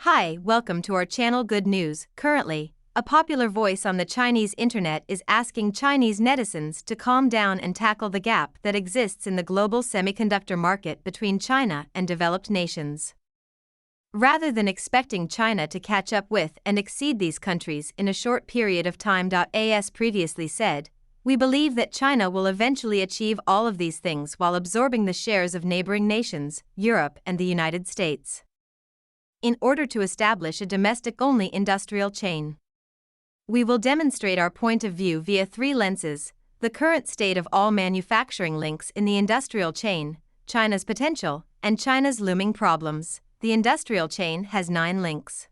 Hi, welcome to our channel Good News. Currently, a popular voice on the Chinese internet is asking Chinese netizens to calm down and tackle the gap that exists in the global semiconductor market between China and developed nations. Rather than expecting China to catch up with and exceed these countries in a short period of time, as previously said, we believe that China will eventually achieve all of these things while absorbing the shares of neighboring nations, Europe and the United States, in order to establish a domestic-only industrial chain. We will demonstrate our point of view via three lenses: the current state of all manufacturing links in the industrial chain, China's potential, and China's looming problems. The industrial chain has 9 links.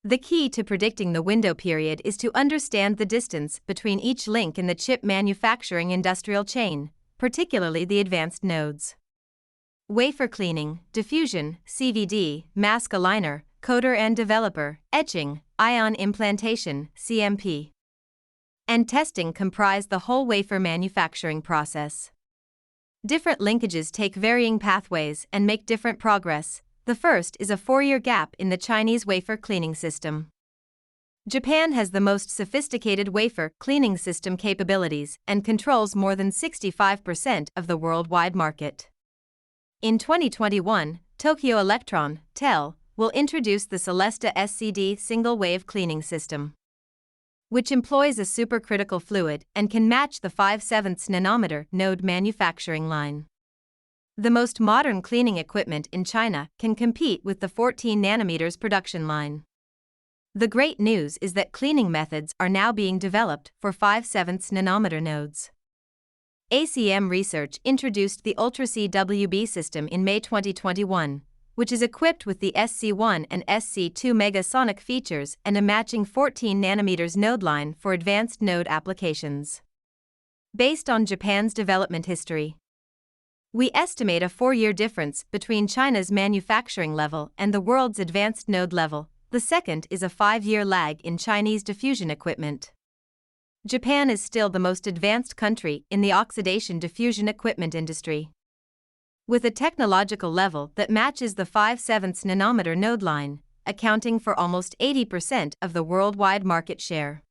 The key to predicting the window period is to understand the distance between each link in the chip manufacturing industrial chain, particularly the advanced nodes. Wafer cleaning, diffusion, CVD, mask aligner, coder and developer, etching, ion implantation, CMP, and testing comprise the whole wafer manufacturing process. Different linkages take varying pathways and make different progress. The first is a 4-year gap in the Chinese wafer cleaning system. Japan has the most sophisticated wafer cleaning system capabilities and controls more than 65% of the worldwide market. In 2021, Tokyo Electron, TEL, will introduce the Celesta SCD single-wave cleaning system, which employs a supercritical fluid and can match the 5/7 nanometer node manufacturing line. The most modern cleaning equipment in China can compete with the 14 nanometers production line. The great news is that cleaning methods are now being developed for 5/7 nanometer nodes. ACM Research introduced the Ultra CWB system in May 2021, which is equipped with the SC1 and SC2 megasonic features and a matching 14 nanometers node line for advanced node applications. Based on Japan's development history, we estimate a 4-year difference between China's manufacturing level and the world's advanced node level. The second is a 5-year lag in Chinese diffusion equipment. Japan is still the most advanced country in the oxidation diffusion equipment industry, with a technological level that matches the 5/7 nanometer node line, accounting for almost 80% of the worldwide market share.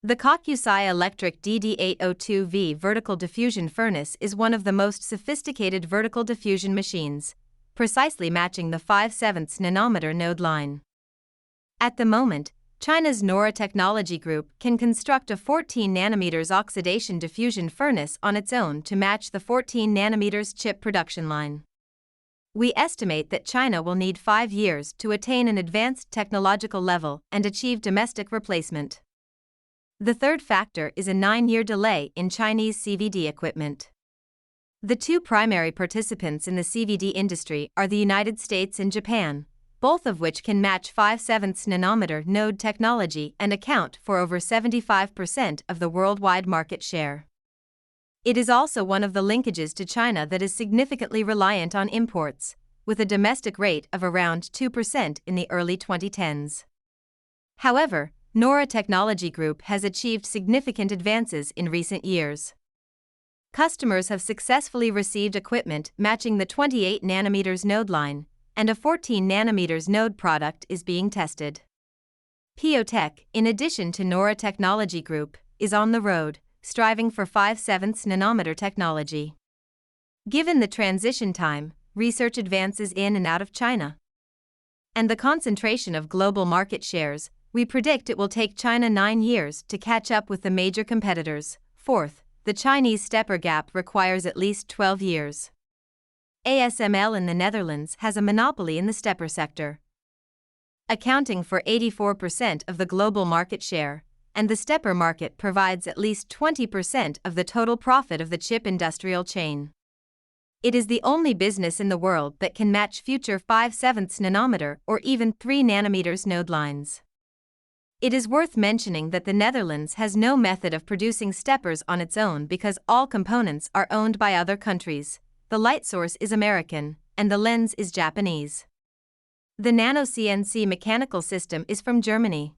The Kokusai Electric DD802V vertical diffusion furnace is one of the most sophisticated vertical diffusion machines, precisely matching the 5/7 nanometer node line. At the moment, China's Nora Technology Group can construct a 14 nanometers oxidation diffusion furnace on its own to match the 14 nanometers chip production line. We estimate that China will need 5 years to attain an advanced technological level and achieve domestic replacement. The third factor is a 9-year delay in Chinese CVD equipment. The two primary participants in the CVD industry are the United States and Japan, both of which can match 5/7 nanometer node technology and account for over 75% of the worldwide market share. It is also one of the linkages to China that is significantly reliant on imports, with a domestic rate of around 2% in the early 2010s. However, Nora Technology Group has achieved significant advances in recent years. Customers have successfully received equipment matching the 28 nanometers node line, and a 14 nanometers node product is being tested. Piotech, in addition to Nora Technology Group, is on the road, striving for 5/7 nanometer technology. Given the transition time, research advances in and out of China, and the concentration of global market shares, we predict it will take China 9 years to catch up with the major competitors. Fourth, the Chinese stepper gap requires at least 12 years. ASML in the Netherlands has a monopoly in the stepper sector, accounting for 84% of the global market share, and the stepper market provides at least 20% of the total profit of the chip industrial chain. It is the only business in the world that can match future 5/7 nanometer or even 3 nanometers node lines. It is worth mentioning that the Netherlands has no method of producing steppers on its own because all components are owned by other countries. The light source is American, and the lens is Japanese. The nano CNC mechanical system is from Germany,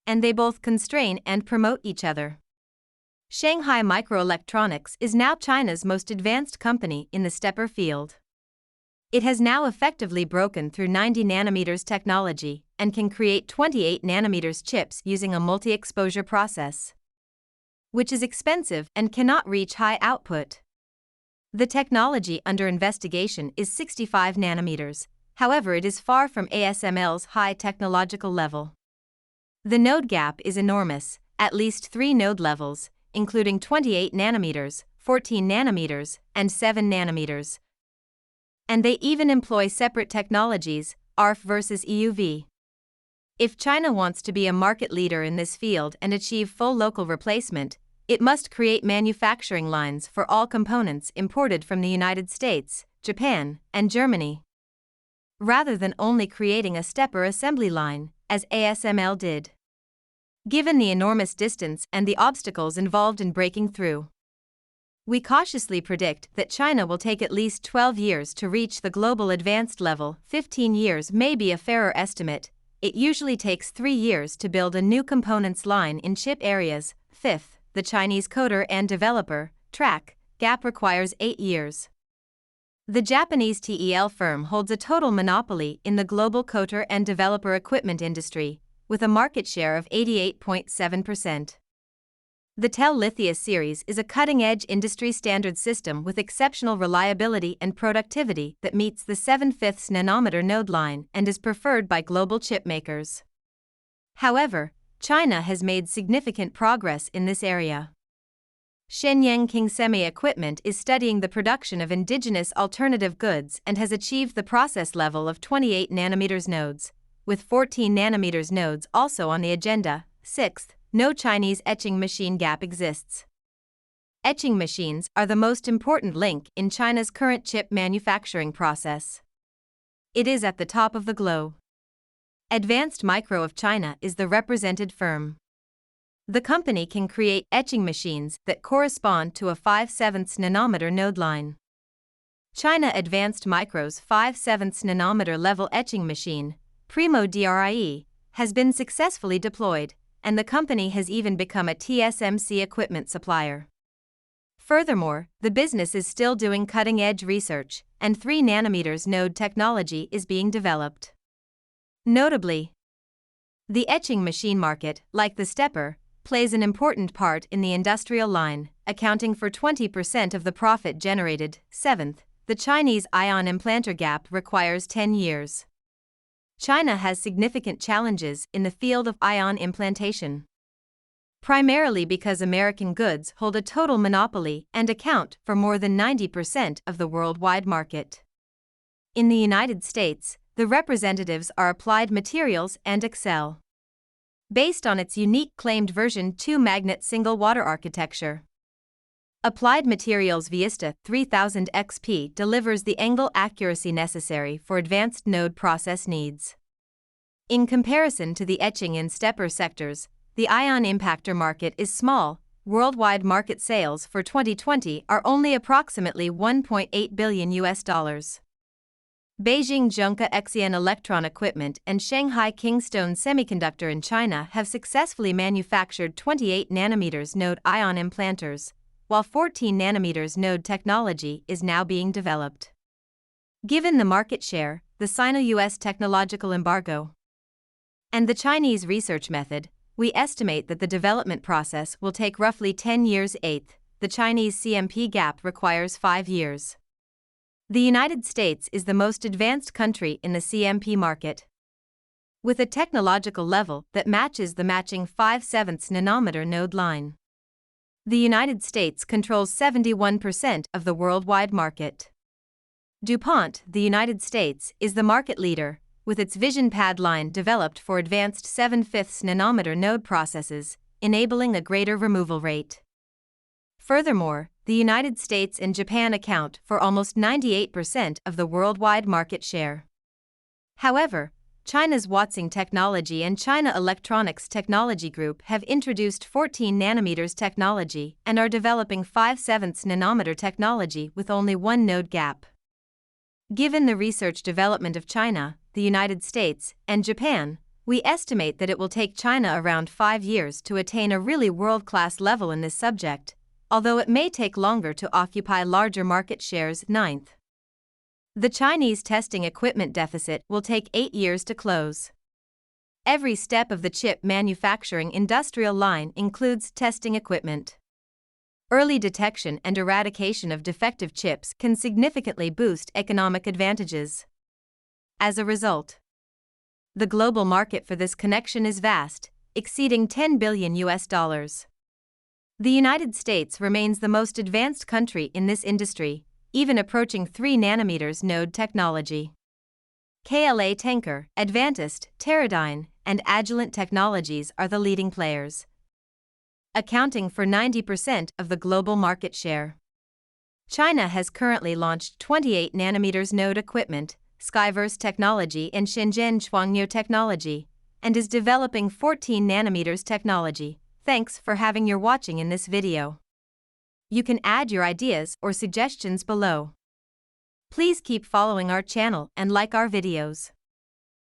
and they both constrain and promote each other. Shanghai Microelectronics is now China's most advanced company in the stepper field. It has now effectively broken through 90 nanometers technology and can create 28 nanometers chips using a multi-exposure process, which is expensive and cannot reach high output. The technology under investigation is 65 nanometers, however it is far from ASML's high technological level. The node gap is enormous, at least 3 node levels, including 28 nanometers, 14 nanometers, and 7 nanometers. And they even employ separate technologies, ARF versus EUV. If China wants to be a market leader in this field and achieve full local replacement, it must create manufacturing lines for all components imported from the United States, Japan, and Germany, rather than only creating a stepper assembly line, as ASML did. Given the enormous distance and the obstacles involved in breaking through, we cautiously predict that China will take at least 12 years to reach the global advanced level. 15 years may be a fairer estimate. It usually takes 3 years to build a new components line in chip areas. Fifth, the Chinese coder and developer, track, gap requires 8 years. The Japanese TEL firm holds a total monopoly in the global coder and developer equipment industry, with a market share of 88.7%. The TEL Lithia series is a cutting-edge industry standard system with exceptional reliability and productivity that meets the 7/5 nanometer node line and is preferred by global chip makers. However, China has made significant progress in this area. Shenyang King Semi Equipment is studying the production of indigenous alternative goods and has achieved the process level of 28 nanometers nodes, with 14 nanometers nodes also on the agenda. Sixth, no Chinese etching machine gap exists. Etching machines are the most important link in China's current chip manufacturing process. It is at the top of the globe. Advanced Micro of China is the represented firm. The company can create etching machines that correspond to a 5/7 nanometer node line. China Advanced Micro's 5/7 nanometer level etching machine, Primo DRIE, has been successfully deployed, and the company has even become a TSMC equipment supplier. Furthermore, the business is still doing cutting-edge research, and 3 nanometers node technology is being developed. Notably, the etching machine market, like the stepper, plays an important part in the industrial line, accounting for 20% of the profit generated. Seventh, the Chinese ion implanter gap requires 10 years. China has significant challenges in the field of ion implantation, primarily because American goods hold a total monopoly and account for more than 90% of the worldwide market. In the United States, the representatives are Applied Materials and Excel, based on its unique claimed version 2 magnet single water architecture. Applied Materials Vista 3000 XP delivers the angle accuracy necessary for advanced node process needs. In comparison to the etching and stepper sectors, the ion impactor market is small. Worldwide market sales for 2020 are only approximately $1.8 billion. Beijing Zhongke Xian Electron Equipment and Shanghai Kingstone Semiconductor in China have successfully manufactured 28 nanometers node ion implanters, while 14 nanometers node technology is now being developed. Given the market share, the Sino-US technological embargo, and the Chinese research method, we estimate that the development process will take roughly 10 years. Eighth, the Chinese CMP gap requires 5 years. The United States is the most advanced country in the CMP market, with a technological level that matches the matching 5/7 nanometer node line. The United States controls 71% of the worldwide market. DuPont, the United States, is the market leader, with its Vision Pad line developed for advanced 7/5 nanometer node processes, enabling a greater removal rate. Furthermore, the United States and Japan account for almost 98% of the worldwide market share. However, China's Watsing Technology and China Electronics Technology Group have introduced 14 nanometers technology and are developing 5/7 nanometer technology with only 1 node gap. Given the research development of China, the United States, and Japan, we estimate that it will take China around 5 years to attain a really world-class level in this subject, although it may take longer to occupy larger market shares. Ninth, The Chinese testing equipment deficit will take 8 years to close. Every step of the chip manufacturing industrial line includes testing equipment. Early detection and eradication of defective chips can significantly boost economic advantages. As a result, the global market for this connection is vast, exceeding $10 billion. The United States remains the most advanced country in this industry, even approaching 3 nanometers node technology. KLA Tanker, Advantest, Teradyne, and Agilent Technologies are the leading players, accounting for 90% of the global market share. China has currently launched 28 nanometers node equipment, Skyverse Technology and Shenzhen Shuangyo Technology, and is developing 14 nanometers technology. Thanks for having your watching in this video. You can add your ideas or suggestions below. Please keep following our channel and like our videos.